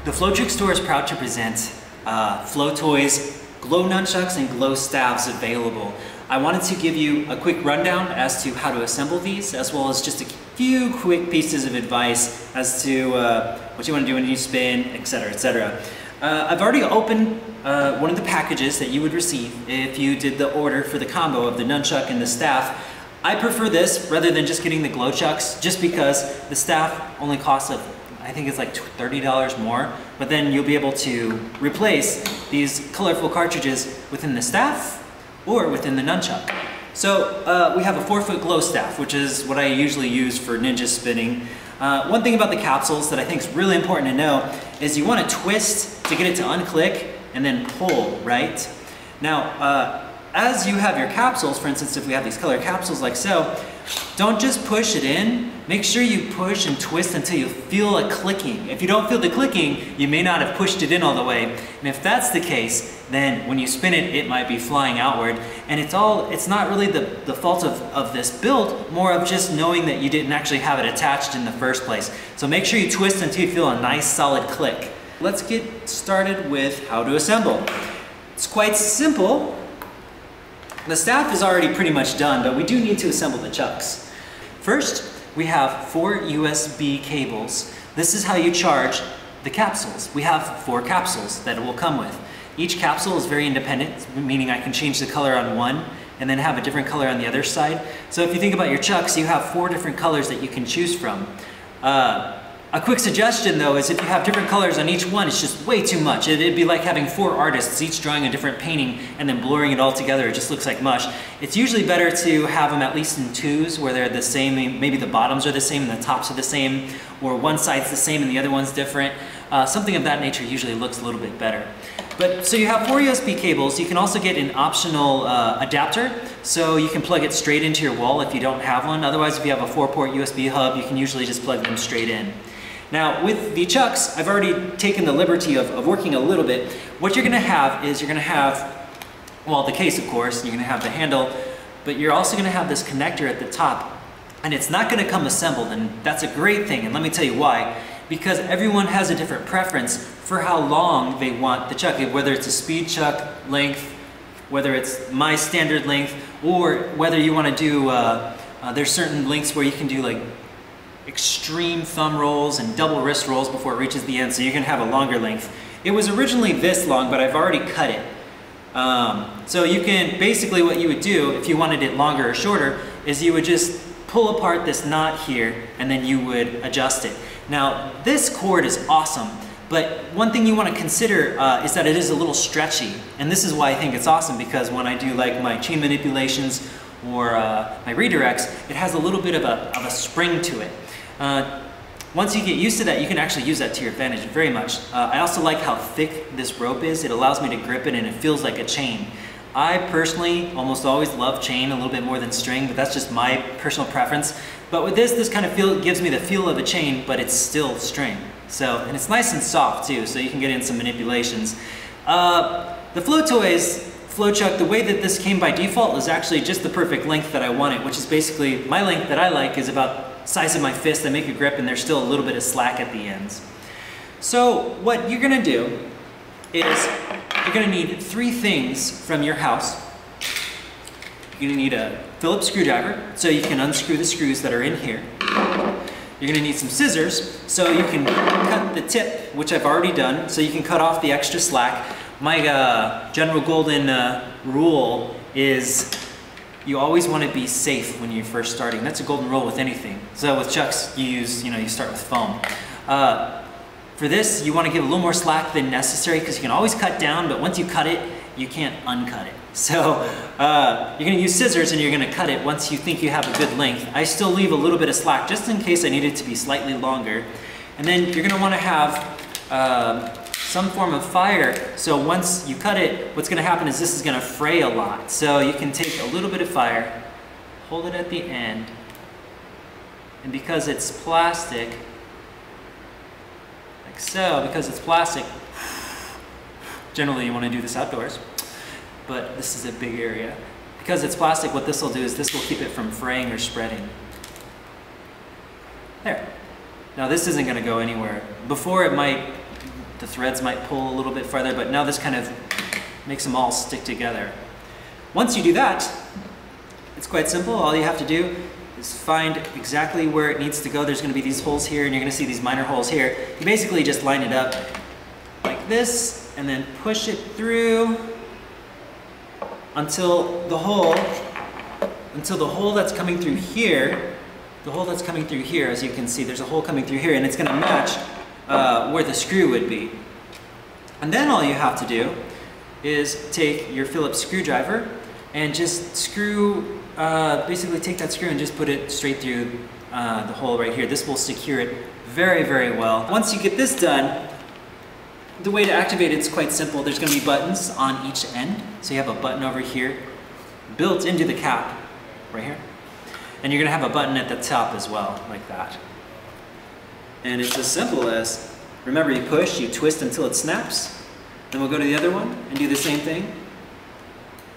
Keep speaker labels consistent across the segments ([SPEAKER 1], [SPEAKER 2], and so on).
[SPEAKER 1] The Flowtricks store is proud to present Flowtoys, glow nunchucks, and glow staves available. I wanted to give you a quick rundown as to how to assemble these, as well as just a few quick pieces of advice as to what you want to do when you spin, etc., etc. I've already opened one of the packages that you would receive if you did the order for the combo of the nunchuck and the staff. I prefer this rather than just getting the glow chucks, just because the staff only costs I think it's like $30 more, but then you'll be able to replace these colorful cartridges within the staff or within the nunchuck. So we have a 4-foot glow staff, which is what I usually use for ninja spinning. One thing about the capsules that I think is really important to know is you want to twist to get it to unclick and then pull, right? Now, as you have your capsules, for instance, if we have these color capsules like so, don't just push it in. Make sure you push and twist until you feel a clicking. If you don't feel the clicking, you may not have pushed it in all the way. And if that's the case, then when you spin it, it might be flying outward. And it's not really the fault of this build, more of just knowing that you didn't actually have it attached in the first place. So make sure you twist until you feel a nice solid click. Let's get started with how to assemble. It's quite simple. The staff is already pretty much done, but we do need to assemble the chucks. First, we have 4 USB cables. This is how you charge the capsules. We have 4 capsules that it will come with. Each capsule is very independent, meaning I can change the color on one and then have a different color on the other side. So if you think about your chucks, you have 4 different colors that you can choose from. A quick suggestion though is if you have different colors on each one, it's just way too much. It'd be like having 4 artists, each drawing a different painting and then blurring it all together. It just looks like mush. It's usually better to have them at least in 2s where they're the same, maybe the bottoms are the same and the tops are the same, or one side's the same and the other one's different. Something of that nature usually looks a little bit better. But so you have 4 USB cables. You can also get an optional adapter, so you can plug it straight into your wall if you don't have one. Otherwise, if you have a 4-port USB hub, you can usually just plug them straight in. Now with the chucks, I've already taken the liberty of working a little bit. What you're gonna have is you're gonna have, well, the case of course, you're gonna have the handle, but you're also gonna have this connector at the top, and it's not gonna come assembled, and that's a great thing, and let me tell you why. Because everyone has a different preference for how long they want the chuck, whether it's a speed chuck length, whether it's my standard length, or whether you wanna do, there's certain lengths where you can do like extreme thumb rolls and double wrist rolls before it reaches the end, so you can have a longer length. It was originally this long, but I've already cut it. So you can, basically what you would do if you wanted it longer or shorter is you would just pull apart this knot here and then you would adjust it. Now this cord is awesome, but one thing you want to consider is that it is a little stretchy, and this is why I think it's awesome, because when I do like my chain manipulations or my redirects, it has a little bit of a spring to it. Once you get used to that, you can actually use that to your advantage very much. I also like how thick this rope is. It allows me to grip it and it feels like a chain. I personally almost always love chain a little bit more than string, but that's just my personal preference. But with this kind of gives me the feel of a chain, but it's still string. So, and it's nice and soft too, so you can get in some manipulations. The Flowtoys Flowchuck, the way that this came by default is actually just the perfect length that I want it, which is basically my length that I like is about size of my fist. I make a grip and there's still a little bit of slack at the ends. So what you're gonna do is you're gonna need 3 things from your house. You're gonna need a Phillips screwdriver so you can unscrew the screws that are in here. You're gonna need some scissors so you can cut the tip, which I've already done, so you can cut off the extra slack. My general golden rule is you always want to be safe when you're first starting. That's a golden rule with anything. So with chucks, you start with foam. For this, you want to give a little more slack than necessary because you can always cut down, but once you cut it, you can't uncut it. So you're going to use scissors and you're going to cut it once you think you have a good length. I still leave a little bit of slack just in case I need it to be slightly longer. And then you're going to want to have some form of fire. So once you cut it, what's going to happen is this is going to fray a lot. So you can take a little bit of fire, hold it at the end, and because it's plastic, like so, because it's plastic, generally you want to do this outdoors, but this is a big area. Because it's plastic, what this will do is this will keep it from fraying or spreading. There. Now this isn't going to go anywhere. Before the threads might pull a little bit farther, but now this kind of makes them all stick together. Once you do that, it's quite simple. All you have to do is find exactly where it needs to go. There's going to be these holes here, and you're going to see these minor holes here. You basically just line it up like this, and then push it through until the hole that's coming through here, as you can see, there's a hole coming through here, and it's going to match where the screw would be. And then all you have to do is take your Phillips screwdriver and just screw, basically take that screw and just put it straight through the hole right here. This will secure it very, very well. Once you get this done, the way to activate it is quite simple. There's going to be buttons on each end. So you have a button over here built into the cap right here. And you're going to have a button at the top as well, like that. And it's as simple as, remember, you push, you twist until it snaps. Then we'll go to the other one and do the same thing.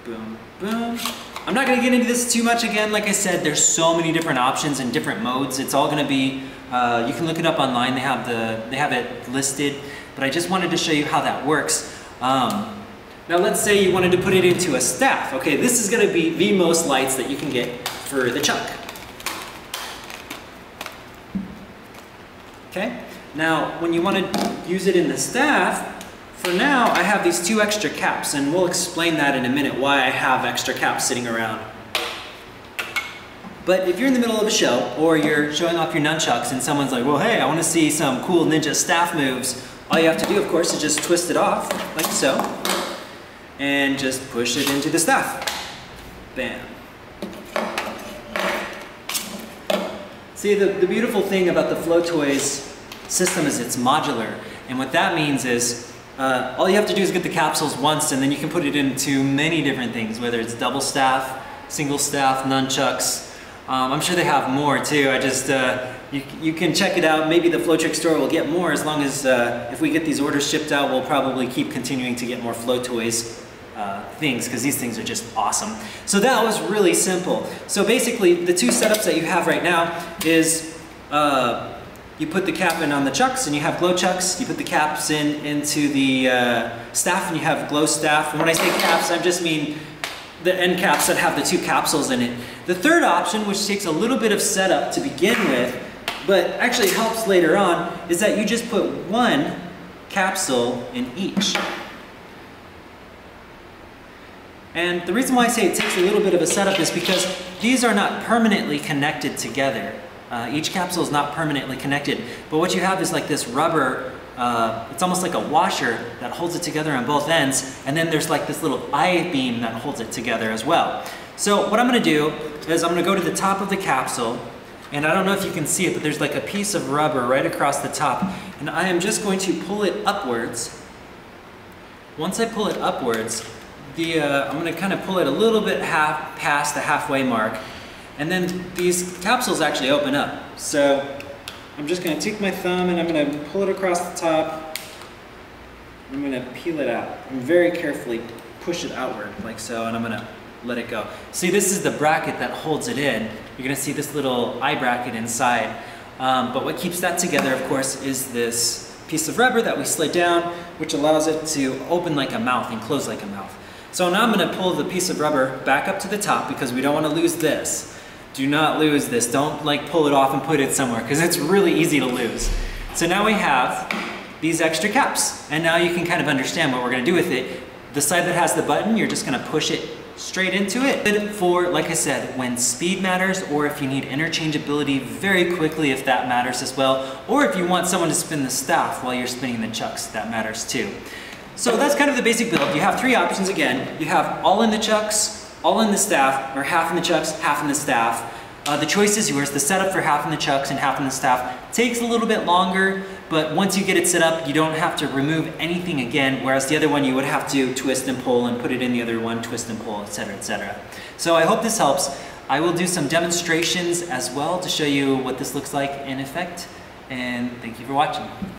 [SPEAKER 1] Boom, boom. I'm not going to get into this too much again. Like I said, there's so many different options and different modes. It's all going to be, you can look it up online. They have it listed. But I just wanted to show you how that works. Now let's say you wanted to put it into a staff. Okay, this is going to be the most lights that you can get for the chuck. Okay, now when you want to use it in the staff, for now I have these 2 extra caps, and we'll explain that in a minute why I have extra caps sitting around. But if you're in the middle of a show, or you're showing off your nunchucks and someone's like, well, hey, I want to see some cool ninja staff moves, all you have to do, of course, is just twist it off, like so, and just push it into the staff. Bam. See, the beautiful thing about the Flowtoys system is it's modular, and what that means is all you have to do is get the capsules once, and then you can put it into many different things, whether it's double staff, single staff, nunchucks. I'm sure they have more too. I just you can check it out. Maybe the Flowtricks store will get more, as long as if we get these orders shipped out, we'll probably keep continuing to get more Flowtoys things, because these things are just awesome. So that was really simple. So basically, the 2 setups that you have right now is you put the cap in on the chucks and you have glow chucks. You put the caps into the staff and you have glow staff. And when I say caps, I just mean the end caps that have the 2 capsules in it. The third option, which takes a little bit of setup to begin with, but actually helps later on, is that you just put 1 capsule in each. And the reason why I say it takes a little bit of a setup is because these are not permanently connected together. Each capsule is not permanently connected, but what you have is like this rubber, it's almost like a washer that holds it together on both ends, and then there's like this little I-beam that holds it together as well. So what I'm going to do is I'm going to go to the top of the capsule, and I don't know if you can see it, but there's like a piece of rubber right across the top, and I am just going to pull it upwards. Once I pull it upwards, I'm going to kind of pull it a little bit past the halfway mark, and then these capsules actually open up. So I'm just going to take my thumb and I'm going to pull it across the top. I'm going to peel it out and very carefully push it outward like so, and I'm gonna let it go. See, this is the bracket that holds it in. You're gonna see this little eye bracket inside. But what keeps that together, of course, is this piece of rubber that we slid down, which allows it to open like a mouth and close like a mouth. So now I'm gonna pull the piece of rubber back up to the top because we don't wanna lose this. Do not lose this. Don't like pull it off and put it somewhere because it's really easy to lose. So now we have these extra caps, and now you can kind of understand what we're gonna do with it. The side that has the button, you're just gonna push it straight into it. Good for, like I said, when speed matters, or if you need interchangeability very quickly, if that matters as well, or if you want someone to spin the staff while you're spinning the chucks, that matters too. So that's kind of the basic build. You have three options again. You have all in the chucks, all in the staff, or half in the chucks, half in the staff. The choice is yours. The setup for half in the chucks and half in the staff takes a little bit longer, but once you get it set up, you don't have to remove anything again, whereas the other one you would have to twist and pull and put it in the other one, twist and pull, etc., etc. So I hope this helps. I will do some demonstrations as well to show you what this looks like in effect, and thank you for watching.